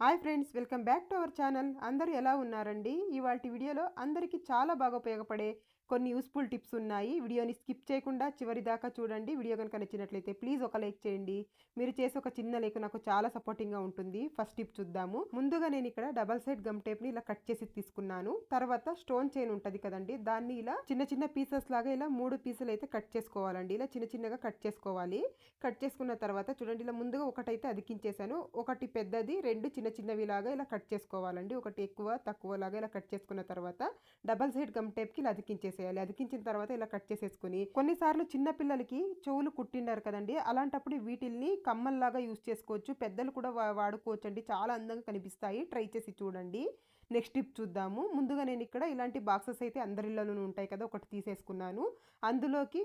Hi friends, welcome back to our channel. అందరూ ఎలా ఉన్నారండి? ఇవాల్టి వీడియోలో అందరికీ చాలా బాగా ఉపయోగపడే కొన్ని యూస్ఫుల్ టిప్స్ ఉన్నాయి. వీడియోని స్కిప్ చేయకుండా చివరి దాకా చూడండి. వీడియో కనుక నచ్చినట్లయితే ప్లీజ్ ఒక లైక్ చేయండి. మీరు చేసే ఒక చిన్న లైక్ నాకు చాలా సపోర్టింగ్గా ఉంటుంది. ఫస్ట్ టిప్ చూద్దాము. ముందుగా నేను ఇక్కడ డబల్ సైడ్ గమ్ టేప్ని ఇలా కట్ చేసి తీసుకున్నాను. తర్వాత స్టోన్ చైన్ ఉంటుంది కదండి, దాన్ని ఇలా చిన్న చిన్న పీసెస్ లాగా ఇలా 3 పీసులు అయితే కట్ చేసుకోవాలండి. ఇలా చిన్న చిన్నగా కట్ చేసుకోవాలి. కట్ చేసుకున్న తర్వాత చూడండి, ఇలా ముందుగా ఒకటైతే అదికించేసాను. ఒకటి పెద్దది, 2 చిన్న చిన్నవి లాగా ఇలా కట్ చేసుకోవాలండి. ఒకటి ఎక్కువ తక్కువ లాగా ఇలా కట్ చేసుకున్న తర్వాత డబల్ సైడ్ గమ్ టేప్కి ఇలా అతికించేసేయాలి. అతికించిన తర్వాత ఇలా కట్ చేసేసుకుని, కొన్నిసార్లు చిన్న పిల్లలకి చెవులు కుట్టిండారు కదండి, అలాంటప్పుడు వీటిల్ని కమ్మల్లాగా యూజ్ చేసుకోవచ్చు. పెద్దలు కూడా వాడుకోవచ్చు అండి. చాలా అందంగా కనిపిస్తాయి. ట్రై చేసి చూడండి. నెక్స్ట్ టిప్ చూద్దాము. ముందుగా నేను ఇక్కడ ఇలాంటి బాక్సెస్ అయితే అందరిలోనూ ఉంటాయి కదా, ఒకటి తీసేసుకున్నాను. అందులోకి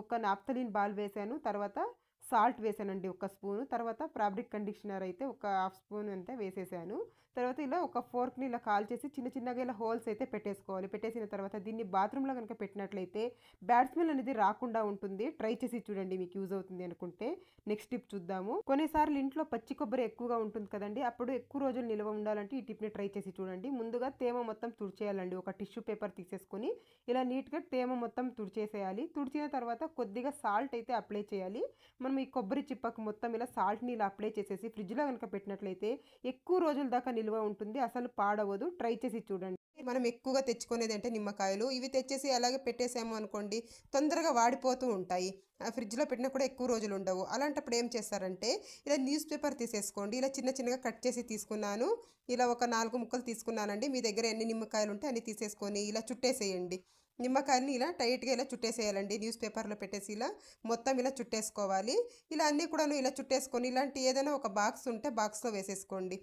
ఒక నాప్థలిన్ బాల్ వేసాను. తర్వాత సాల్ట్ వేసానండి ఒక స్పూను. తర్వాత ఫ్యాబ్రిక్ కండిషనర్ అయితే ఒక హాఫ్ స్పూన్ అంతే వేసేసాను. తర్వాత ఇలా ఒక ఫోర్క్ని ఇలా కాల్చేసి చిన్న చిన్నగా ఇలా హోల్స్ అయితే పెట్టేసుకోవాలి. పెట్టేసిన తర్వాత దీన్ని బాత్రూంలో కనుక పెట్టినట్లయితే బ్యాడ్ స్మెల్ అనేది రాకుండా ఉంటుంది. ట్రై చేసి చూడండి, మీకు యూజ్ అవుతుంది అనుకుంటే. నెక్స్ట్ టిప్ చూద్దాము. కొన్నిసార్లు ఇంట్లో పచ్చి కొబ్బరి ఎక్కువగా ఉంటుంది కదండి, అప్పుడు ఎక్కువ రోజులు నిల్వ ఉండాలంటే ఈ టిప్ని ట్రై చేసి చూడండి. ముందుగా తేమ మొత్తం తుడిచేయాలండి. ఒక టిష్యూ పేపర్ తీసేసుకొని ఇలా నీట్గా తేమ మొత్తం తుడిచేసేయాలి. తుడిచిన తర్వాత కొద్దిగా సాల్ట్ అయితే అప్లై చేయాలి. మనం ఈ కొబ్బరి చిప్పకు మొత్తం ఇలా సాల్ట్ని ఇలా అప్లై చేసేసి ఫ్రిడ్జ్లో కనుక పెట్టినట్లయితే ఎక్కువ రోజుల దాకా నిల్వ ఉంటుంది. అసలు పాడవదు. ట్రై చేసి చూడండి. మనం ఎక్కువగా తెచ్చుకునేది అంటే నిమ్మకాయలు. ఇవి తెచ్చేసి అలాగే పెట్టేసాము అనుకోండి, తొందరగా వాడిపోతూ ఉంటాయి. ఫ్రిడ్జ్లో పెట్టినా కూడా ఎక్కువ రోజులు ఉండవు. అలాంటప్పుడు ఏం చేస్తారంటే ఇలా న్యూస్ పేపర్ తీసేసుకోండి. ఇలా చిన్న చిన్నగా కట్ చేసి తీసుకున్నాను. ఇలా ఒక 4 ముక్కలు తీసుకున్నానండి. మీ దగ్గర ఎన్ని నిమ్మకాయలు ఉంటే అన్ని తీసేసుకొని ఇలా చుట్టేసేయండి. నిమ్మకాయలని ఇలా టైట్గా ఇలా చుట్టేసేయాలండి. న్యూస్ పేపర్లో పెట్టేసి ఇలా మొత్తం ఇలా చుట్టేసుకోవాలి. ఇలా అన్నీ కూడాను ఇలా చుట్టేసుకొని ఇలాంటి ఏదైనా ఒక బాక్స్ ఉంటే బాక్స్లో వేసేసుకోండి.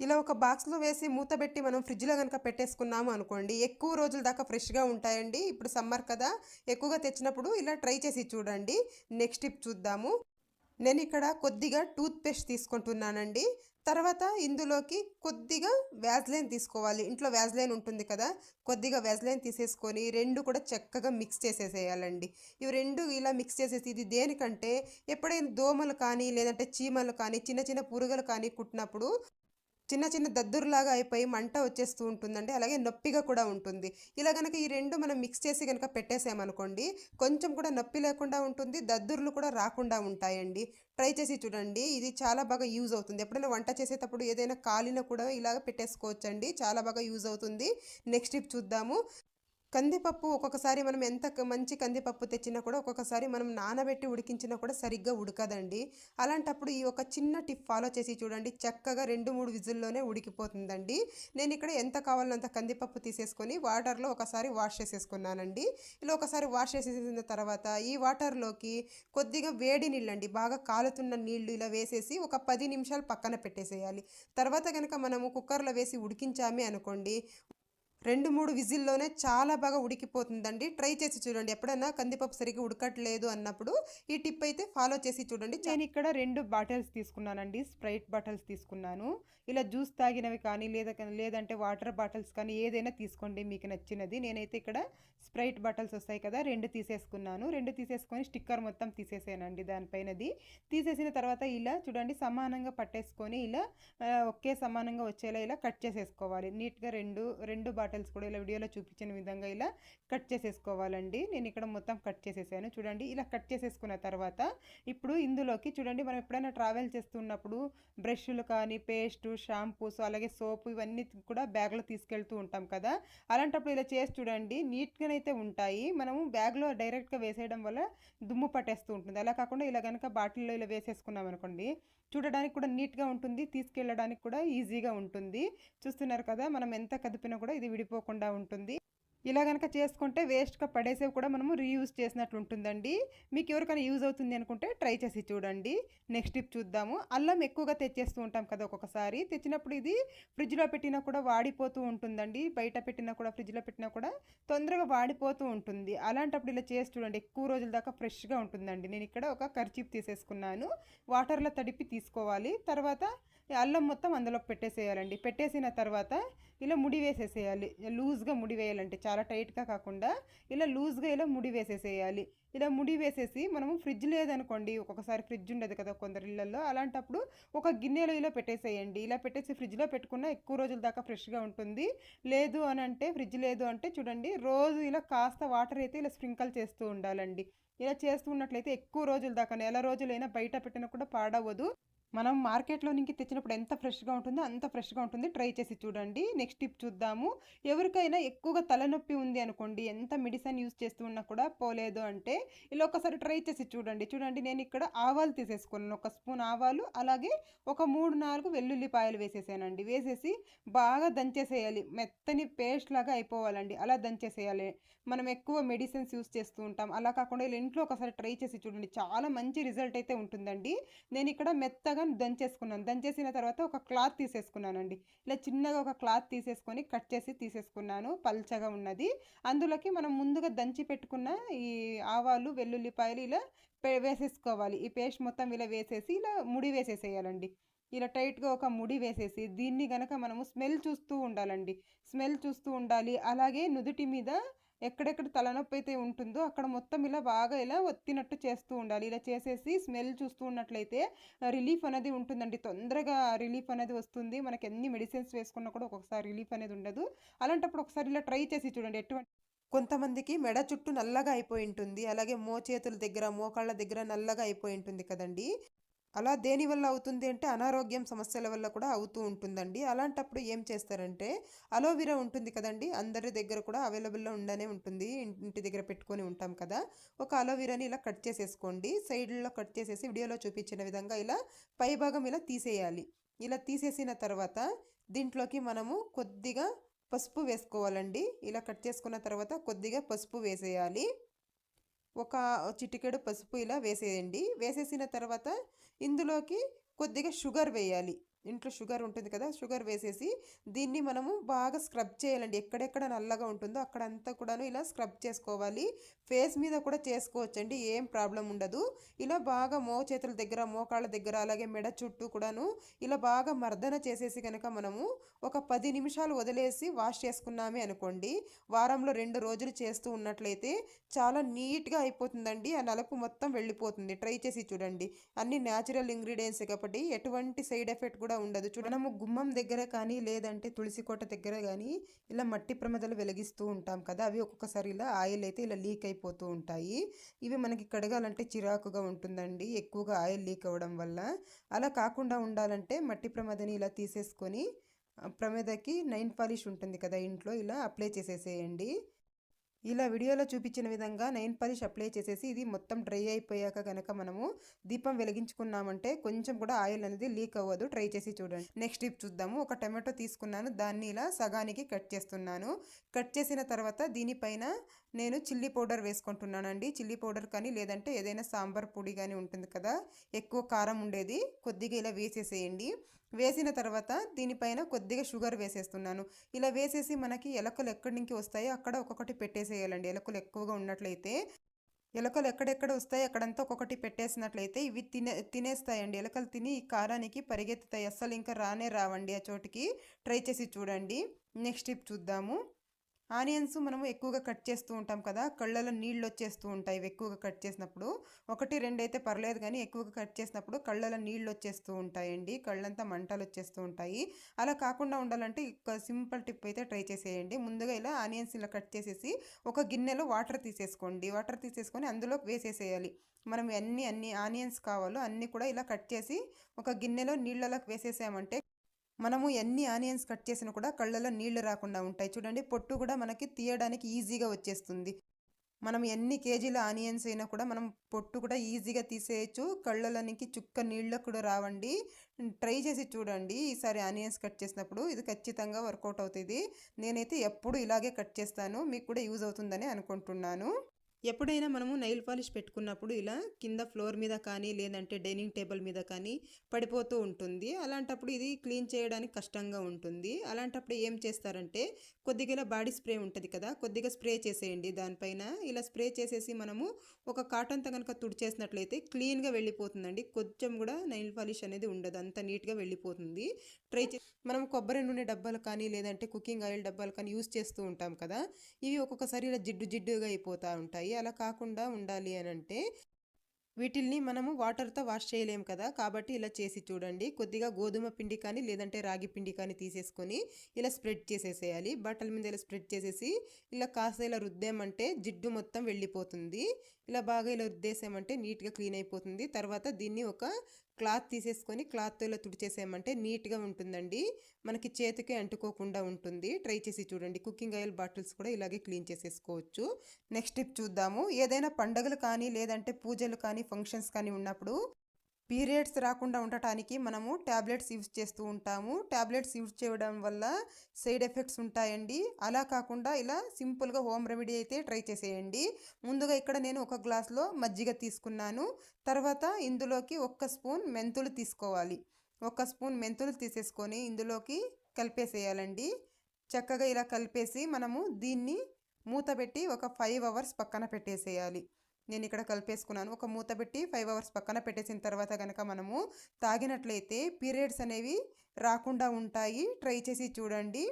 ఇలా ఒక బాక్స్లో వేసి మూత పెట్టి మనం ఫ్రిడ్జ్లో కనుక పెట్టేసుకున్నాము అనుకోండి, ఎక్కువ రోజుల దాకా ఫ్రెష్గా ఉంటాయండి. ఇప్పుడు సమ్మర్ కదా, ఎక్కువగా తెచ్చినప్పుడు ఇలా ట్రై చేసి చూడండి. నెక్స్ట్ టిప్ చూద్దాము. నేను ఇక్కడ కొద్దిగా టూత్ పేస్ట్ తీసుకుంటున్నానండి. తర్వాత ఇందులోకి కొద్దిగా వ్యాజ్లైన్ తీసుకోవాలి. ఇంట్లో వ్యాజ్లైన్ ఉంటుంది కదా, కొద్దిగా వ్యాజ్లైన్ తీసేసుకొని 2 కూడా చక్కగా మిక్స్ చేసేసేయాలండి. ఇవి 2 ఇలా మిక్స్ చేసేసి, ఇది దేనికంటే ఎప్పుడైనా దోమలు కానీ లేదంటే చీమలు కానీ చిన్న చిన్న పురుగులు కానీ కుట్టినప్పుడు చిన్న చిన్న దద్దురులాగా అయిపోయి మంట వచ్చేస్తూ ఉంటుందండి. అలాగే నొప్పిగా కూడా ఉంటుంది. ఇలా గనక ఈ 2 మనం మిక్స్ చేసి గనక పెట్టేసామనుకోండి, కొంచెం కూడా నొప్పి లేకుండా ఉంటుంది. దద్దుర్లు కూడా రాకుండా ఉంటాయండి. ట్రై చేసి చూడండి. ఇది చాలా బాగా యూజ్ అవుతుంది. ఎప్పుడైనా వంట చేసేటప్పుడు ఏదైనా కాలినా కూడా ఇలాగ పెట్టేసుకోవచ్చండి. చాలా బాగా యూజ్ అవుతుంది. నెక్స్ట్ టిప్ చూద్దాము. కందిపప్పు ఒక్కొక్కసారి మనం ఎంత మంచి కందిపప్పు తెచ్చినా కూడా ఒక్కొక్కసారి మనం నానబెట్టి ఉడికించినా కూడా సరిగ్గా ఉడకదండి. అలాంటప్పుడు ఈ ఒక చిన్న టిప్ ఫాలో చేసి చూడండి. చక్కగా 2, 3 విజిల్లోనే ఉడికిపోతుందండి. నేను ఇక్కడ ఎంత కావాలో అంత కందిపప్పు తీసేసుకొని వాటర్లో ఒకసారి వాష్ చేసేసుకున్నానండి. ఇలా ఒకసారి వాష్ చేసేసిన తర్వాత ఈ వాటర్లోకి కొద్దిగా వేడి నీళ్ళండి, బాగా కాలుతున్న నీళ్లు ఇలా వేసేసి ఒక 10 నిమిషాలు పక్కన పెట్టేసేయాలి. తర్వాత కనుక మనము కుక్కర్లో వేసి ఉడికించామే అనుకోండి, 2, 3 విజిల్లోనే చాలా బాగా ఉడికిపోతుందండి. ట్రై చేసి చూడండి. ఎప్పుడైనా కందిపప్పు సరిగ్గా ఉడకట్లేదు అన్నప్పుడు ఈ టిప్ అయితే ఫాలో చేసి చూడండి. నేను ఇక్కడ 2 బాటిల్స్ తీసుకున్నానండి. స్ప్రైట్ బాటిల్స్ తీసుకున్నాను. ఇలా జ్యూస్ తాగినవి కానీ లేదంటే వాటర్ బాటిల్స్ కానీ ఏదైనా తీసుకోండి మీకు నచ్చినది. నేనైతే ఇక్కడ స్ప్రైట్ బాటిల్స్ వస్తాయి కదా, 2 తీసేసుకున్నాను. 2 తీసేసుకొని స్టిక్కర్ మొత్తం తీసేసానండి దానిపైనది. తీసేసిన తర్వాత ఇలా చూడండి, సమానంగా పట్టేసుకొని ఇలా ఒకే సమానంగా వచ్చేలా ఇలా కట్ చేసేసుకోవాలి. నీట్గా రెండు బాటిల్స్ కూడా ఇలా వీడియోలో చూపించిన విధంగా ఇలా కట్ చేసేసుకోవాలండి. నేను ఇక్కడ మొత్తం కట్ చేసేసాను. చూడండి, ఇలా కట్ చేసేసుకున్న తర్వాత ఇప్పుడు ఇందులోకి చూడండి, మనం ఎప్పుడైనా ట్రావెల్ చేస్తున్నప్పుడు బ్రష్లు కానీ పేస్టు, షాంపూస్, అలాగే సోపు ఇవన్నీ కూడా బ్యాగ్లో తీసుకెళ్తూ ఉంటాం కదా. అలాంటప్పుడు ఇలా చేసి చూడండి, నీట్గానైతే ఉంటాయి. మనము బ్యాగ్లో డైరెక్ట్గా వేసేయడం వల్ల దుమ్ము పట్టేస్తూ ఉంటుంది. అలా కాకుండా ఇలా కనుక బాటిల్లో ఇలా వేసేసుకున్నాం అనుకోండి, చూడడానికి కూడా నీట్గా ఉంటుంది. తీసుకెళ్ళడానికి కూడా ఈజీగా ఉంటుంది. చూస్తున్నారు కదా, మనం ఎంత కదిపినా కూడా ఇది విడిపోకుండా ఉంటుంది. ఇలా కనుక చేసుకుంటే వేస్ట్గా పడేసేవి కూడా మనము రీయూజ్ చేసినట్లు ఉంటుందండి. మీకు ఎవరికైనా యూజ్ అవుతుంది అనుకుంటే ట్రై చేసి చూడండి. నెక్స్ట్ టిప్ చూద్దాము. అల్లం ఎక్కువగా తెచ్చేస్తూ ఉంటాం కదా ఒక్కొక్కసారి. తెచ్చినప్పుడు ఇది ఫ్రిడ్జ్లో పెట్టినా కూడా వాడిపోతూ ఉంటుందండి. బయట పెట్టినా కూడా ఫ్రిడ్జ్లో పెట్టినా కూడా తొందరగా వాడిపోతూ ఉంటుంది. అలాంటప్పుడు ఇలా చేసి చూడండి, ఎక్కువ రోజుల దాకా ఫ్రెష్గా ఉంటుందండి. నేను ఇక్కడ ఒక కర్చీఫ్ తీసేసుకున్నాను. వాటర్లో తడిపి తీసుకోవాలి. తర్వాత అల్లం మొత్తం అందులోకి పెట్టేసేయాలండి. పెట్టేసిన తర్వాత ఇలా ముడి వేసేసేయాలి. లూజ్గా ముడి వేయాలంటే చాలా టైట్గా కాకుండా ఇలా లూజ్గా ఇలా ముడి వేసేసేయాలి. ఇలా ముడి వేసేసి మనము ఫ్రిడ్జ్ లేదనుకోండి, ఒక్కొక్కసారి ఫ్రిడ్జ్ ఉండదు కదా కొందరి ఇళ్ళల్లో, అలాంటప్పుడు ఒక గిన్నెలో ఇలా పెట్టేసేయండి. ఇలా పెట్టేసి ఫ్రిడ్జ్లో పెట్టుకున్న ఎక్కువ రోజుల దాకా ఫ్రెష్గా ఉంటుంది. లేదు అని అంటే, ఫ్రిడ్జ్ లేదు అంటే చూడండి, రోజు ఇలా కాస్త వాటర్ అయితే ఇలా స్ప్రింకల్ చేస్తూ ఉండాలండి. ఇలా చేస్తూ ఉన్నట్లయితే ఎక్కువ రోజుల దాకా, నెల రోజులైనా బయట పెట్టినా కూడా పాడవదు. మనం మార్కెట్లో నుంచి తెచ్చినప్పుడు ఎంత ఫ్రెష్గా ఉంటుందో అంత ఫ్రెష్గా ఉంటుంది. ట్రై చేసి చూడండి. నెక్స్ట్ టిప్ చూద్దాము. ఎవరికైనా ఎక్కువగా తలనొప్పి ఉంది అనుకోండి, ఎంత మెడిసిన్ యూస్ చేస్తూ ఉన్నా కూడా పోలేదు అంటే ఇలా ఒకసారి ట్రై చేసి చూడండి. చూడండి, నేను ఇక్కడ ఆవాలు తీసేసుకున్నాను. ఒక స్పూన్ ఆవాలు, అలాగే ఒక 3-4 వెల్లుల్లిపాయలు వేసేసానండి. వేసేసి బాగా దంచేసేయాలి. మెత్తని పేస్ట్ లాగా అయిపోవాలండి. అలా దంచేసేయాలి. మనం ఎక్కువ మెడిసిన్స్ యూస్ చేస్తూ ఉంటాం. అలా కాకుండా ఇలా ఇంట్లో ఒకసారి ట్రై చేసి చూడండి. చాలా మంచి రిజల్ట్ అయితే ఉంటుందండి. నేను ఇక్కడ మెత్తగా దంచేసుకున్నాను. దంచేసిన తర్వాత ఒక క్లాత్ తీసేసుకున్నానండి. ఇలా చిన్నగా ఒక క్లాత్ తీసేసుకొని కట్ చేసి తీసేసుకున్నాను, పల్చగా ఉన్నది. అందులోకి మనం ముందుగా దంచి పెట్టుకున్న ఈ ఆవాలు, వెల్లుల్లిపాయలు ఇలా వేసేసుకోవాలి. ఈ పేస్ట్ మొత్తం ఇలా వేసేసి ఇలా ముడి వేసేసేయాలండి. ఇలా టైట్గా ఒక ముడి వేసేసి దీన్ని గనక మనము స్మెల్ చూస్తూ ఉండాలండి. స్మెల్ చూస్తూ ఉండాలి. అలాగే నుదుటి మీద ఎక్కడెక్కడ తలనొప్పి అయితే ఉంటుందో అక్కడ మొత్తం ఇలా బాగా ఇలా ఒత్తినట్టు చేస్తూ ఉండాలి. ఇలా చేసేసి స్మెల్ చూస్తూ ఉన్నట్లయితే రిలీఫ్ అనేది ఉంటుందండి. తొందరగా రిలీఫ్ అనేది వస్తుంది. మనకి ఎన్ని మెడిసిన్స్ వేసుకున్నా కూడా ఒక్కొక్కసారి రిలీఫ్ అనేది ఉండదు. అలాంటప్పుడు ఒకసారి ఇలా ట్రై చేసి చూడండి. కొంతమందికి మెడ చుట్టూ నల్లగా అయిపోయి ఉంటుంది. అలాగే మోచేతుల దగ్గర, మోకాళ్ళ దగ్గర నల్లగా అయిపోయి ఉంటుంది కదండి. అలా దేనివల్ల అవుతుంది అంటే అనారోగ్యం సమస్యల వల్ల కూడా అవుతూ ఉంటుందండి. అలాంటప్పుడు ఏం చేస్తారంటే, అలోవెరా ఉంటుంది కదండి, అందరి దగ్గర కూడా అవైలబుల్లో ఉండనే ఉంటుంది. ఇంటి దగ్గర పెట్టుకొని ఉంటాం కదా. ఒక అలోవెరాని ఇలా కట్ చేసేసుకోండి. సైడ్లో కట్ చేసేసి వీడియోలో చూపించిన విధంగా ఇలా పై భాగం ఇలా తీసేయాలి. ఇలా తీసేసిన తర్వాత దీంట్లోకి మనము కొద్దిగా పసుపు వేసుకోవాలండి. ఇలా కట్ చేసుకున్న తర్వాత కొద్దిగా పసుపు వేసేయాలి. ఒక చిటికెడు పసుపు ఇలా వేసేయండి. వేసేసిన తర్వాత ఇందులోకి కొద్దిగా షుగర్ వేయాలి. ఇంట్లో షుగర్ ఉంటుంది కదా, షుగర్ వేసేసి దీన్ని మనము బాగా స్క్రబ్ చేయాలండి. ఎక్కడెక్కడ నల్లగా ఉంటుందో అక్కడంతా కూడాను ఇలా స్క్రబ్ చేసుకోవాలి. ఫేస్ మీద కూడా చేసుకోవచ్చండి, ఏం ప్రాబ్లం ఉండదు. ఇలా బాగా మోచేతుల దగ్గర, మోకాళ్ళ దగ్గర, అలాగే మెడ చుట్టూ కూడాను ఇలా బాగా మర్దన చేసేసి కనుక మనము ఒక 10 నిమిషాలు వదిలేసి వాష్ చేసుకున్నామే అనుకోండి, వారంలో 2 రోజులు చేస్తూ ఉన్నట్లయితే చాలా నీట్గా అయిపోతుందండి. ఆ నలుపు మొత్తం వెళ్ళిపోతుంది. ట్రై చేసి చూడండి. అన్ని న్యాచురల్ ఇంగ్రీడియంట్స్ కాబట్టి ఎటువంటి సైడ్ ఎఫెక్ట్ కూడా ఉండదు. మనము గుమ్మం దగ్గర కానీ లేదంటే తులసి కోట దగ్గర కానీ ఇలా మట్టి ప్రమిదలు వెలిగిస్తూ ఉంటాం కదా, అవి ఒక్కొక్కసారి ఇలా ఆయిల్ అయితే ఇలా లీక్ అయిపోతూ ఉంటాయి. ఇవి మనకి కడగాలంటే చిరాకుగా ఉంటుందండి, ఎక్కువగా ఆయిల్ లీక్ అవ్వడం వల్ల. అలా కాకుండా ఉండాలంటే మట్టి ప్రమిదని ఇలా తీసేసుకొని ప్రమిదకి నైన్ పాలిష్ ఉంటుంది కదా ఇంట్లో, ఇలా అప్లై చేసేసేయండి. ఇలా వీడియోలో చూపించిన విధంగా నెయిల్ పాలిష్ అప్లై చేసేసి ఇది మొత్తం డ్రై అయిపోయాక కనుక మనము దీపం వెలిగించుకున్నామంటే కొంచెం కూడా ఆయిల్ అనేది లీక్ అవ్వదు. ట్రై చేసి చూడండి. నెక్స్ట్ టిప్ చూద్దాము. ఒక టమాటో తీసుకున్నాను, దాన్ని ఇలా సగానికి కట్ చేస్తున్నాను. కట్ చేసిన తర్వాత దీనిపైన నేను చిల్లీ పౌడర్ వేసుకుంటున్నానండి. చిల్లీ పౌడర్ కానీ లేదంటే ఏదైనా సాంబార్ పొడి కానీ ఉంటుంది కదా, ఎక్కువ కారం ఉండేది, కొద్దిగా ఇలా వేసేసేయండి. వేసిన తర్వాత దీనిపైన కొద్దిగా షుగర్ వేసేస్తున్నాను. ఇలా వేసేసి మనకి ఎలకలు ఎక్కడి నుంచి వస్తాయో అక్కడ ఒక్కొక్కటి పెట్టేసేయాలండి. ఎలకలు ఎక్కువగా ఉన్నట్లయితే ఎలకలు ఎక్కడెక్కడ వస్తాయి అక్కడంతా ఒక్కొక్కటి పెట్టేసినట్లయితే ఇవి తినేస్తాయండి. ఎలకలు తిని ఈ కారానికి పరిగెత్తుతాయి, అస్సలు ఇంకా రానే రావండి ఆ చోటికి. ట్రై చేసి చూడండి. నెక్స్ట్ టిప్ చూద్దాము. ఆనియన్స్ మనము ఎక్కువగా కట్ చేస్తూ ఉంటాం కదా, కళ్ళలో నీళ్ళు వచ్చేస్తూ ఉంటాయి ఎక్కువగా కట్ చేసినప్పుడు. 1-2 అయితే పర్లేదు, కానీ ఎక్కువగా కట్ చేసినప్పుడు కళ్ళలో నీళ్ళు వచ్చేస్తూ ఉంటాయండి, కళ్ళంతా మంటలు వచ్చేస్తూ ఉంటాయి. అలా కాకుండా ఉండాలంటే ఒక సింపుల్ టిప్ అయితే ట్రై చేసేయండి. ముందుగా ఇలా ఆనియన్స్ ఇలా కట్ చేసేసి ఒక గిన్నెలో వాటర్ తీసేసుకోండి. వాటర్ తీసేసుకొని అందులో వేసేసేయాలి. మనం అన్ని ఆనియన్స్ కావాలో అన్నీ కూడా ఇలా కట్ చేసి ఒక గిన్నెలో నీళ్ళలోకి వేసేసామంటే మనము ఎన్ని ఆనియన్స్ కట్ చేసినా కూడా కళ్ళలో నీళ్లు రాకుండా ఉంటాయి. చూడండి, పొట్టు కూడా మనకి తీయడానికి ఈజీగా వచ్చేస్తుంది. మనం ఎన్ని కేజీల ఆనియన్స్ అయినా కూడా మనం పొట్టు కూడా ఈజీగా తీసేయచ్చు. కళ్ళలోనికి చుక్క నీళ్ళు కూడా రావండి. ట్రై చేసి చూడండి ఈసారి ఆనియన్స్ కట్ చేసినప్పుడు. ఇది ఖచ్చితంగా వర్కౌట్ అవుతుంది. నేనైతే ఎప్పుడు ఇలాగే కట్ చేస్తాను, మీకు కూడా యూజ్ అవుతుందని అనుకుంటున్నాను. ఎప్పుడైనా మనము నెయిల్ పాలిష్ పెట్టుకున్నప్పుడు ఇలా కింద ఫ్లోర్ మీద కానీ లేదంటే డైనింగ్ టేబుల్ మీద కానీ పడిపోతూ ఉంటుంది. అలాంటప్పుడు ఇది క్లీన్ చేయడానికి కష్టంగా ఉంటుంది. అలాంటప్పుడు ఏం చేస్తారంటే కొద్దిగా ఇలా బాడీ స్ప్రే ఉంటుంది కదా, కొద్దిగా స్ప్రే చేసేయండి దానిపైన. ఇలా స్ప్రే చేసేసి మనము ఒక కాటన్తో కనుక తుడిచేసినట్లయితే క్లీన్గా వెళ్ళిపోతుందండి. కొంచెం కూడా నెయిల్ పాలిష్ అనేది ఉండదు, అంత నీట్గా వెళ్ళిపోతుంది. మనం కొబ్బరి నూనె డబ్బాలు కానీ లేదంటే కుకింగ్ ఆయిల్ డబ్బాలు కానీ యూస్ చేస్తూ ఉంటాం కదా, ఇవి ఒక్కొక్కసారి ఇలా జిడ్డుగా అయిపోతూ ఉంటాయి. అలా కాకుండా ఉండాలి అని అంటే వీటిల్ని మనము వాటర్తో వాష్ చేయలేము కదా, కాబట్టి ఇలా చేసి చూడండి. కొద్దిగా గోధుమ పిండి కానీ లేదంటే రాగి పిండి కానీ తీసేసుకొని ఇలా స్ప్రెడ్ చేసేసేయాలి. బట్టల మీద ఇలా స్ప్రెడ్ చేసేసి ఇలా కాస్త ఇలా రుద్దామంటే జిడ్డు మొత్తం వెళ్ళిపోతుంది. ఇలా బాగా ఇలా రుద్దేసామంటే నీట్గా క్లీన్ అయిపోతుంది. తర్వాత దీన్ని ఒక క్లాత్ తీసేసుకొని క్లాత్తో ఇలా తుడిచేసామంటే నీట్గా ఉంటుందండి. మనకి చేతికి అంటుకోకుండా ఉంటుంది. ట్రై చేసి చూడండి. కుకింగ్ ఆయిల్ బాటిల్స్ కూడా ఇలాగే క్లీన్ చేసేసుకోవచ్చు. నెక్స్ట్ టిప్ చూద్దాము. ఏదైనా పండుగలు కానీ లేదంటే పూజలు కానీ ఫంక్షన్స్ కానీ ఉన్నప్పుడు పీరియడ్స్ రాకుండా ఉండటానికి మనము ట్యాబ్లెట్స్ యూజ్ చేస్తూ ఉంటాము. ట్యాబ్లెట్స్ యూజ్ చేయడం వల్ల సైడ్ ఎఫెక్ట్స్ ఉంటాయండి. అలా కాకుండా ఇలా సింపుల్గా హోమ్ రెమెడీ అయితే ట్రై చేసేయండి. ముందుగా ఇక్కడ నేను ఒక గ్లాస్లో మజ్జిగ తీసుకున్నాను. తర్వాత ఇందులోకి 1 స్పూన్ మెంతులు తీసుకోవాలి. 1 స్పూన్ మెంతులు తీసేసుకొని ఇందులోకి కలిపేసేయాలండి. చక్కగా ఇలా కలిపేసి మనము దీన్ని మూత పెట్టి ఒక 5 అవర్స్ పక్కన పెట్టేసేయాలి. నేను ఇక్కడ కలిపేసుకున్నాను. ఒక మూత పెట్టి 5 అవర్స్ పక్కన పెట్టేసిన తర్వాత కనుక మనము తాగినట్లయితే పీరియడ్స్ అనేవి రాకుండా ఉంటాయి. ట్రై చేసి చూడండి.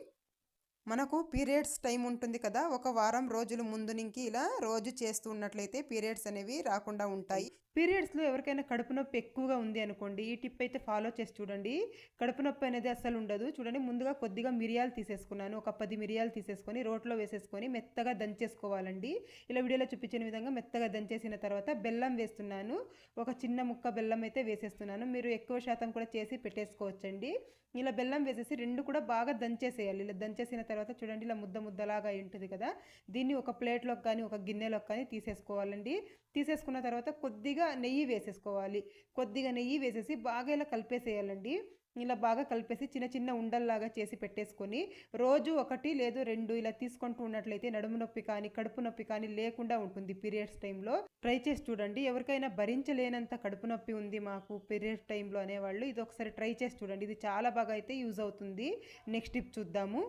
మనకు పీరియడ్స్ టైం ఉంటుంది కదా, ఒక వారం రోజుల ముందు నుంచి ఇలా రోజు చేస్తూ ఉన్నట్లయితే పీరియడ్స్ అనేవి రాకుండా ఉంటాయి. పీరియడ్స్లో ఎవరికైనా కడుపు నొప్పి ఎక్కువగా ఉంది అనుకోండి, ఈ టిప్ అయితే ఫాలో చేసి చూడండి. కడుపు నొప్పి అనేది అస్సలు ఉండదు. చూడండి, ముందుగా కొద్దిగా మిరియాలు తీసేసుకున్నాను. ఒక 10 మిరియాలు తీసేసుకొని రోట్లో వేసేసుకొని మెత్తగా దంచేసుకోవాలండి. ఇలా వీడియోలో చూపించిన విధంగా మెత్తగా దంచేసిన తర్వాత బెల్లం వేస్తున్నాను. ఒక చిన్న ముక్క బెల్లం అయితే వేసేస్తున్నాను. మీరు ఎక్కువ శాతం కూడా చేసి పెట్టేసుకోవచ్చండి. ఇలా బెల్లం వేసేసి 2 కూడా బాగా దంచేసేయాలి. ఇలా దంచేసిన తర్వాత చూడండి, ఇలా ముద్దలాగా ఉంటుంది కదా, దీన్ని ఒక ప్లేట్లోకి కానీ ఒక గిన్నెలోకి కానీ తీసేసుకోవాలండి. తీసేసుకున్న తర్వాత కొద్దిగా నెయ్యి వేసేసుకోవాలి. కొద్దిగా నెయ్యి వేసేసి బాగా ఇలా కలిపేసేయాలండి. ఇలా బాగా కలిపేసి చిన్న ఉండల్లాగా చేసి పెట్టేసుకొని రోజు 1 లేదా 2 ఇలా తీసుకుంటూ ఉన్నట్లయితే నడుము నొప్పి కానీ కడుపు నొప్పి కానీ లేకుండా ఉంటుంది పీరియడ్స్ టైంలో. ట్రై చేసి చూడండి. ఎవరికైనా భరించలేనంత కడుపు నొప్పి ఉంది మాకు పీరియడ్స్ టైంలో అనేవాళ్ళు ఇది ఒకసారి ట్రై చేసి చూడండి. ఇది చాలా బాగా అయితే యూజ్ అవుతుంది. నెక్స్ట్ టిప్ చూద్దాము.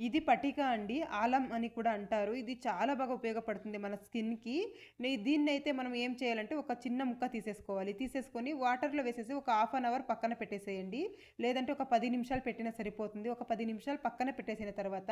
ఇది పటిక అండి, ఆలం అని కూడా అంటారు. ఇది చాలా బాగా ఉపయోగపడుతుంది మన స్కిన్కి. దీన్ని అయితే మనం ఏం చేయాలంటే ఒక చిన్న ముక్క తీసేసుకోవాలి. తీసేసుకొని వాటర్లో వేసేసి ఒక 1/2 అవర్ పక్కన పెట్టేసేయండి. లేదంటే ఒక 10 నిమిషాలు పెట్టినా సరిపోతుంది. ఒక 10 నిమిషాలు పక్కన పెట్టేసిన తర్వాత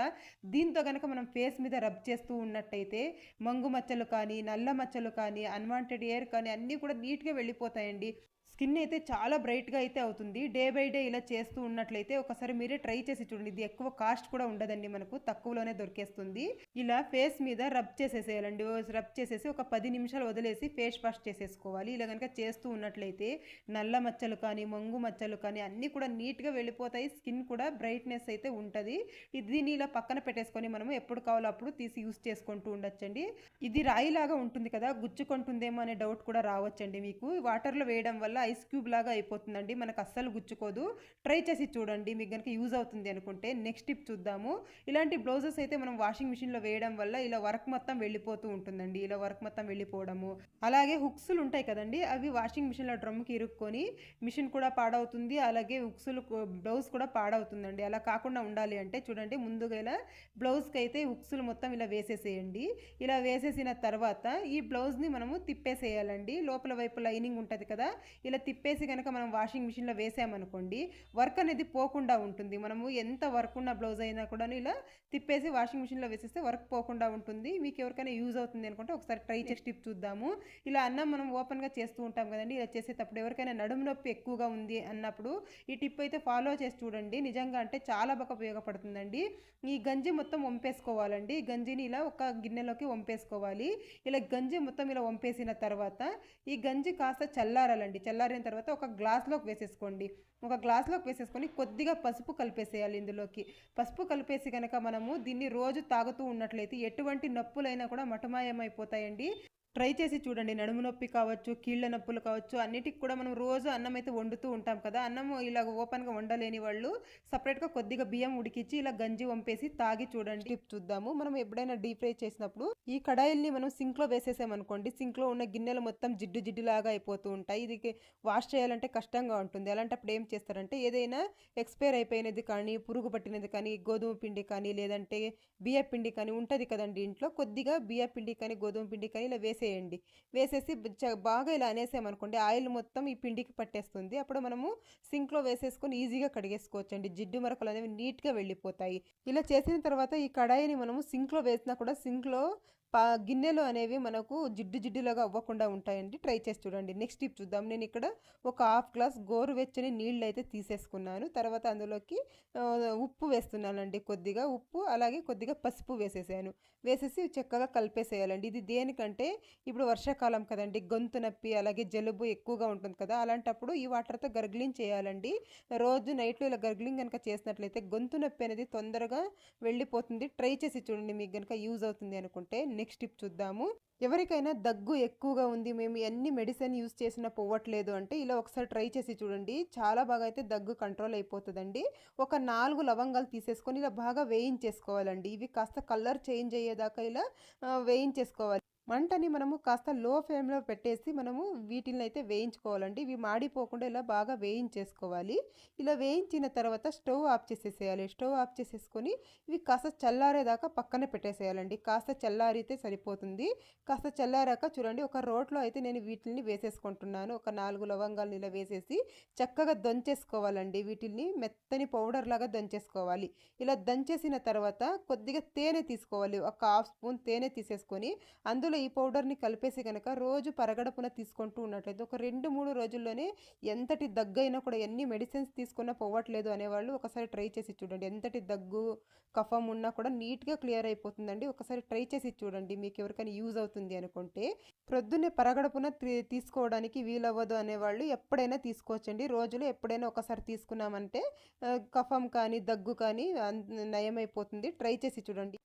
దీంతో కనుక మనం ఫేస్ మీద రబ్ చేస్తూ ఉన్నట్టయితే మంగు మచ్చలు కానీ నల్ల మచ్చలు కానీ అన్వాంటెడ్ ఎయిర్ కానీ అన్నీ కూడా నీట్గా వెళ్ళిపోతాయండి. స్కిన్ అయితే చాలా బ్రైట్గా అయితే అవుతుంది. డే బై డే ఇలా చేస్తూ ఉన్నట్లయితే ఒకసారి మీరే ట్రై చేసి చూడండి. ఇది ఎక్కువ కాస్ట్ కూడా ఉండదండి, మనకు తక్కువలోనే దొరికేస్తుంది. ఇలా ఫేస్ మీద రబ్ చేసేసేయాలండి. రబ్ చేసేసి ఒక 10 నిమిషాలు వదిలేసి ఫేస్ వాష్ చేసేసుకోవాలి. ఇలా కనుక చేస్తూ ఉన్నట్లయితే నల్ల మచ్చలు కానీ మంగు మచ్చలు కానీ అన్నీ కూడా నీట్గా వెళ్ళిపోతాయి. స్కిన్ కూడా బ్రైట్నెస్ అయితే ఉంటుంది. దీన్ని ఇలా పక్కన పెట్టేసుకొని మనము ఎప్పుడు కావాలో అప్పుడు తీసి యూస్ చేసుకుంటూ ఉండొచ్చండి. ఇది రాయిలాగా ఉంటుంది కదా, గుచ్చుకుంటుందేమో అనే డౌట్ కూడా రావచ్చండి మీకు. వాటర్లో వేయడం వల్ల ఐస్ క్యూబ్ లాగా అయిపోతుందండి, మనకు అస్సలు గుచ్చుకోదు. ట్రై చేసి చూడండి, మీకు కనుక యూజ్ అవుతుంది అనుకుంటే. నెక్స్ట్ టిప్ చూద్దాము. ఇలాంటి బ్లౌజెస్ అయితే మనం వాషింగ్ మిషన్లో వేయడం వల్ల ఇలా వర్క్ మొత్తం వెళ్ళిపోతూ ఉంటుందండి. ఇలా వర్క్ మొత్తం వెళ్ళిపోవడము, అలాగే హుక్స్లు ఉంటాయి కదండి, అవి వాషింగ్ మిషన్లో డ్రమ్కి ఇరుక్కొని మిషన్ కూడా పాడవుతుంది, అలాగే హుక్స్లు బ్లౌజ్ కూడా పాడవుతుందండి. అలా కాకుండా ఉండాలి అంటే చూడండి, ముందుగా ఇలా బ్లౌజ్కి అయితే హుక్స్లు మొత్తం ఇలా వేసేసేయండి. ఇలా వేసేసిన తర్వాత ఈ బ్లౌజ్ని మనము తిప్పేసేయాలండి. లోపల వైపు లైనింగ్ ఉంటుంది కదా, ఇలా తిప్పేసి కనుక మనం వాషింగ్ మిషన్లో వేసామనుకోండి వర్క్ అనేది పోకుండా ఉంటుంది. మనము ఎంత వర్క్ ఉన్న బ్లౌజ్ అయినా కూడా ఇలా తిప్పేసి వాషింగ్ మిషన్లో వేసేస్తే వర్క్ పోకుండా ఉంటుంది. మీకు ఎవరికైనా యూజ్ అవుతుంది అనుకుంటే ఒకసారి ట్రై చేసి టిప్ చూద్దాము. ఇలా అన్నం మనం ఓపెన్గా చేస్తూ ఉంటాం కదండి, ఇలా చేసేటప్పుడు ఎవరికైనా నడుము నొప్పి ఎక్కువగా ఉంది అన్నప్పుడు ఈ టిప్ అయితే ఫాలో చేసి చూడండి. నిజంగా అంటే చాలా బాగా ఉపయోగపడుతుందండి. ఈ గంజి మొత్తం వంపేసుకోవాలండి. గంజిని ఇలా ఒక గిన్నెలోకి వంపేసుకోవాలి. ఇలా గంజి మొత్తం ఇలా వంపేసిన తర్వాత ఈ గంజి కాస్త చల్లారాలండి. చల్లారిన తర్వాత ఒక గ్లాస్లోకి వేసేసుకోండి. ఒక గ్లాస్లోకి వేసేసుకొని కొద్దిగా పసుపు కలిపేసేయాలి. ఇందులోకి పసుపు కలిపేసి కనుక మనము దీన్ని రోజు తాగుతూ ఉన్నట్లయితే ఎటువంటి నొప్పులైనా కూడా మటమాయమైపోతాయండి. ట్రై చేసి చూడండి. నడుము నొప్పి కావచ్చు, కీళ్ళ నొప్పులు కావచ్చు, అన్నిటికి కూడా మనం రోజు అన్నం అయితే వండుతూ ఉంటాం కదా! అన్నం ఇలాగ ఓపెన్‌గా వండలేని వాళ్ళు సెపరేట్‌గా కొద్దిగా బియ్యం ఉడికిచ్చి ఇలా గంజి వంపేసి తాగి చూడండి. టిప్ చూద్దాము. మనం ఎప్పుడైనా డీప్ ఫ్రై చేసినప్పుడు ఈ కడాయిల్ని మనం సింక్‌లో వేసేసామనుకోండి, సింక్‌లో ఉన్న గిన్నెలు మొత్తం జిడ్డు జిడ్డులాగా అయిపోతూ ఉంటాయి. ఇది వాష్ చేయాలంటే కష్టంగా ఉంటుంది. అలాంటప్పుడు ఏం చేస్తారంటే ఏదైనా ఎక్స్‌పైర్ అయిపోయినది కానీ, పురుగు పట్టినది కానీ, గోధుమ పిండి కానీ, లేదంటే బియ్య పిండి కానీ ఉంటది కదండీ ఇంట్లో. కొద్దిగా బియ్య పిండి కానీ, గోధుమ పిండి కానీ ఇలా వేసేయండి. వేసేసి బాగా ఇలా అనేసామనుకోండి ఆయిల్ మొత్తం ఈ పిండికి పట్టేస్తుంది. అప్పుడు మనము సింక్‌లో వేసేసుకొని ఈజీగా కడిగేసుకోవచ్చండి. జిడ్డు మరకలు అనేవి నీట్‌గా వెళ్ళిపోతాయి. ఇలా చేసిన తర్వాత ఈ కడాయిని మనము సింక్‌లో వేసినా కూడా సింక్‌లో గిన్నెలు అనేవి మనకు జిడ్డు జిడ్డులాగా అవ్వకుండా ఉంటాయండి. ట్రై చేసి చూడండి. నెక్స్ట్ టిప్ చూద్దాం. నేను ఇక్కడ ఒక హాఫ్ గ్లాస్ గోరువెచ్చని నీళ్ళు అయితే తీసేసుకున్నాను. తర్వాత అందులోకి ఉప్పు వేస్తున్నానండి. కొద్దిగా ఉప్పు అలాగే కొద్దిగా పసుపు వేసేసాను. వేసేసి చక్కగా కలిపేసేయాలండి. ఇది దేనికంటే ఇప్పుడు వర్షాకాలం కదండి, గొంతు నొప్పి అలాగే జలుబు ఎక్కువగా ఉంటుంది కదా! అలాంటప్పుడు ఈ వాటర్‌తో గర్గ్లింగ్ చేయాలండి. రోజు నైట్‌లో ఇలా గర్గ్లింగ్ గనుక చేసినట్లయితే గొంతు నొప్పి అనేది తొందరగా వెళ్ళిపోతుంది. ట్రై చేసి చూడండి. మీకు గనుక యూజ్ అవుతుంది అనుకుంటే. నెక్స్ట్ టిప్ చూద్దాము. ఎవరికైనా దగ్గు ఎక్కువగా ఉంది, మేము ఎన్ని మెడిసిన్ యూజ్ చేసినా పోవట్లేదు అంటే ఇలా ఒకసారి ట్రై చేసి చూడండి. చాలా బాగా అయితే దగ్గు కంట్రోల్ అయిపోతుందండి. ఒక 4 లవంగాలు తీసేసుకొని ఇలా బాగా వేయించేసుకోవాలండి. ఇవి కాస్త కలర్ చేంజ్ అయ్యేదాకా ఇలా వేయించేసుకోవాలి. మంటని మనము కాస్త లో ఫ్లేమ్‌లో పెట్టేసి మనము వీటిల్నైతే వేయించుకోవాలండి. ఇవి మాడిపోకుండా ఇలా బాగా వేయించేసుకోవాలి. ఇలా వేయించిన తర్వాత స్టవ్ ఆఫ్ చేసేసేయాలి. స్టవ్ ఆఫ్ చేసేసుకొని ఇవి కాస్త చల్లారేదాకా పక్కన పెట్టేసేయాలండి. కాస్త చల్లారితే సరిపోతుంది. కాస్త చల్లారాక చూడండి ఒక రోట్లో అయితే నేను వీటిల్ని వేసేసుకుంటున్నాను. ఒక 4 లవంగాలను ఇలా వేసేసి చక్కగా దంచేసుకోవాలండి. వీటిల్ని మెత్తని పౌడర్ లాగా దంచేసుకోవాలి. ఇలా దంచేసిన తర్వాత కొద్దిగా తేనె తీసుకోవాలి. ఒక హాఫ్ స్పూన్ తేనె తీసేసుకొని అందులో ఈ పౌడర్‌ని కలిపేసి గనక రోజు పరగడుపున తీసుకుంటూ ఉన్నట్లయితే ఒక 2, 3 రోజుల్లోనే ఎంతటి దగ్గైనా కూడా ఎన్ని మెడిసిన్స్ తీసుకున్నా పోవట్లేదు అనేవాళ్ళు ఒకసారి ట్రై చేసి చూడండి. ఎంతటి దగ్గు, కఫం ఉన్నా కూడా నీట్‌గా క్లియర్ అయిపోతుందండి. ఒకసారి ట్రై చేసి చూడండి. మీకు ఎవరికైనా యూజ్ అవుతుంది అనుకుంటే. ప్రొద్దున్నే పరగడుపున తీసుకోవడానికి వీలవ్వదు అనేవాళ్ళు ఎప్పుడైనా తీసుకోవచ్చండి. రోజులో ఎప్పుడైనా ఒకసారి తీసుకున్నామంటే కఫం కానీ, దగ్గు కానీ నయమైపోతుంది. ట్రై చేసి చూడండి.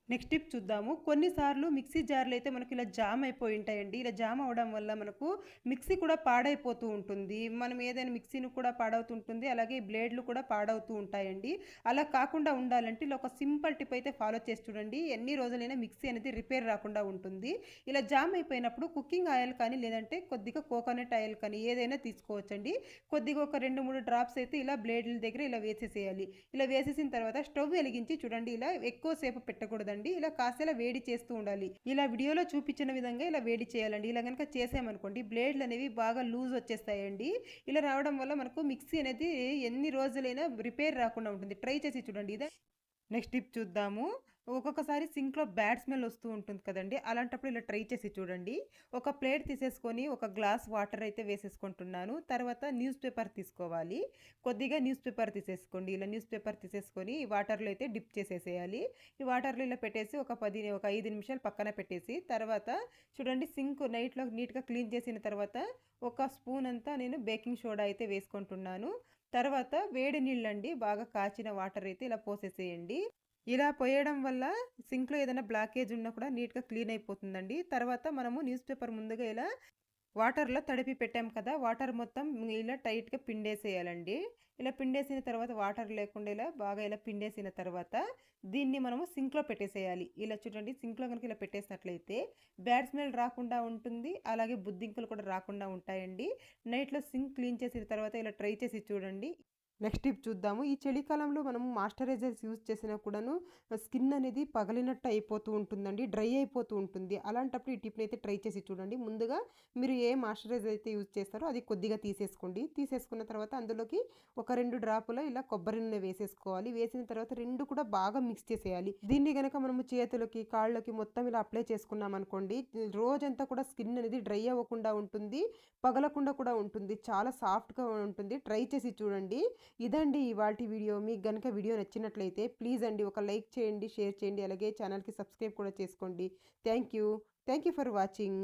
నెక్స్ట్ టిప్ చూద్దాము. కొన్నిసార్లు మిక్సీ జార్లు అయితే మనకు ఇలా జామ్ అయిపోయి ఉంటాయండి. ఇలా జామ్ అవ్వడం వల్ల మనకు మిక్సీ కూడా పాడైపోతూ ఉంటుంది. మనం ఏదైనా మిక్సీని కూడా పాడవుతుంటుంది. అలాగే బ్లేడ్లు కూడా పాడవుతూ ఉంటాయండి. అలా కాకుండా ఉండాలంటే ఇలా ఒక సింపుల్ టిప్ అయితే ఫాలో చేసి చూడండి. ఎన్ని రోజులైనా మిక్సీ అనేది రిపేర్ రాకుండా ఉంటుంది. ఇలా జామ్ అయిపోయినప్పుడు కుకింగ్ ఆయిల్ కానీ లేదంటే కొద్దిగా కోకోనట్ ఆయిల్ కానీ ఏదైనా తీసుకోవచ్చండి. కొద్దిగా ఒక 2, 3 డ్రాప్స్ అయితే ఇలా బ్లేడ్ల దగ్గర ఇలా వేసేసేయాలి. ఇలా వేసేసిన తర్వాత స్టవ్ వెలిగించి చూడండి ఇలా ఎక్కువ సేపు పెట్టకూడదండి. ఇలా కాసేలా వేడి చేస్తూ ఉండాలి. ఇలా వీడియోలో చూపించిన విధంగా ఇలా వేడి చేయాలండి. ఇలా కనుక చేసామనుకోండి బ్లేడ్లు అనేవి బాగా లూజ్ వచ్చేస్తాయండి. ఇలా రావడం వల్ల మనకు మిక్సీ అనేది ఎన్ని రోజులైనా రిపేర్ రాకుండా ఉంటుంది. ట్రై చేసి చూడండి. ఇదే నెక్స్ట్ టిప్ చూద్దాము. ఒక్కొక్కసారి సింక్‌లో బ్యాడ్ స్మెల్ వస్తూ ఉంటుంది కదండీ! అలాంటప్పుడు ఇలా ట్రై చేసి చూడండి. ఒక ప్లేట్ తీసేసుకొని ఒక గ్లాస్ వాటర్ అయితే వేసేసుకుంటున్నాను. తర్వాత న్యూస్ పేపర్ తీసుకోవాలి. కొద్దిగా న్యూస్ పేపర్ తీసేసుకోండి. ఇలా న్యూస్ పేపర్ తీసేసుకొని ఈ వాటర్‌లో అయితే డిప్ చేసేసేయాలి. ఈ వాటర్‌లో ఇలా పెట్టేసి ఒక 5 నిమిషాలు పక్కన పెట్టేసి తర్వాత చూడండి సింక్ నైట్‌లో నీట్‌గా క్లీన్ చేసిన తర్వాత ఒక స్పూన్ అంతా నేను బేకింగ్ సోడా అయితే వేసుకుంటున్నాను. తర్వాత వేడి నీళ్ళండి బాగా కాచిన వాటర్ అయితే ఇలా పోసేసేయండి. ఇలా పోయడం వల్ల సింక్‌లో ఏదైనా బ్లాకేజ్ ఉన్నా కూడా నీట్‌గా క్లీన్ అయిపోతుందండి. తర్వాత మనము న్యూస్ పేపర్ ముందుగా ఇలా వాటర్‌లో తడిపి పెట్టాం కదా! వాటర్ మొత్తం ఇలా టైట్‌గా పిండేసేయాలండి. ఇలా పిండేసిన తర్వాత వాటర్ లేకుండా ఇలా బాగా ఇలా పిండేసిన తర్వాత దీన్ని మనము సింక్‌లో పెట్టేసేయాలి. ఇలా చూడండి సింక్‌లో గనుక ఇలా పెట్టేసినట్లయితే బ్యాడ్ స్మెల్ రాకుండా ఉంటుంది. అలాగే బుద్ధింకలు కూడా రాకుండా ఉంటాయండి. నైట్‌లో సింక్ క్లీన్ చేసిన తర్వాత ఇలా ట్రై చేసి చూడండి. నెక్స్ట్ టిప్ చూద్దాము. ఈ చలికాలంలో మనము మాయిశ్చరైజర్స్ యూజ్ చేసినా కూడాను స్కిన్ అనేది పగిలినట్టు అయిపోతూ ఉంటుందండి. డ్రై అయిపోతూ ఉంటుంది. అలాంటప్పుడు ఈ టిప్‌ని అయితే ట్రై చేసి చూడండి. ముందుగా మీరు ఏ మాయిశ్చరైజర్ అయితే యూజ్ చేస్తారో అది కొద్దిగా తీసేసుకోండి. తీసేసుకున్న తర్వాత అందులోకి ఒక 2 డ్రాపుల ఇలా కొబ్బరి నూనె వేసేసుకోవాలి. వేసిన తర్వాత 2 కూడా బాగా మిక్స్ చేసేయాలి. దీన్ని గనక మనము చేతులకి, కాళ్ళకి మొత్తం ఇలా అప్లై చేసుకున్నామనుకోండి రోజంతా కూడా స్కిన్ అనేది డ్రై అవ్వకుండా ఉంటుంది. పగలకుండా కూడా ఉంటుంది. చాలా సాఫ్ట్‌గా ఉంటుంది. ట్రై చేసి చూడండి. ఇదండి ఇవాల్టి వీడియో. మీకు గనుక వీడియో నచ్చినట్లయితే ప్లీజ్ అండి ఒక లైక్ చేయండి, షేర్ చేయండి. అలాగే ఛానల్‌కి సబ్స్క్రైబ్ కూడా చేసుకోండి. Thank you. Thank you for watching.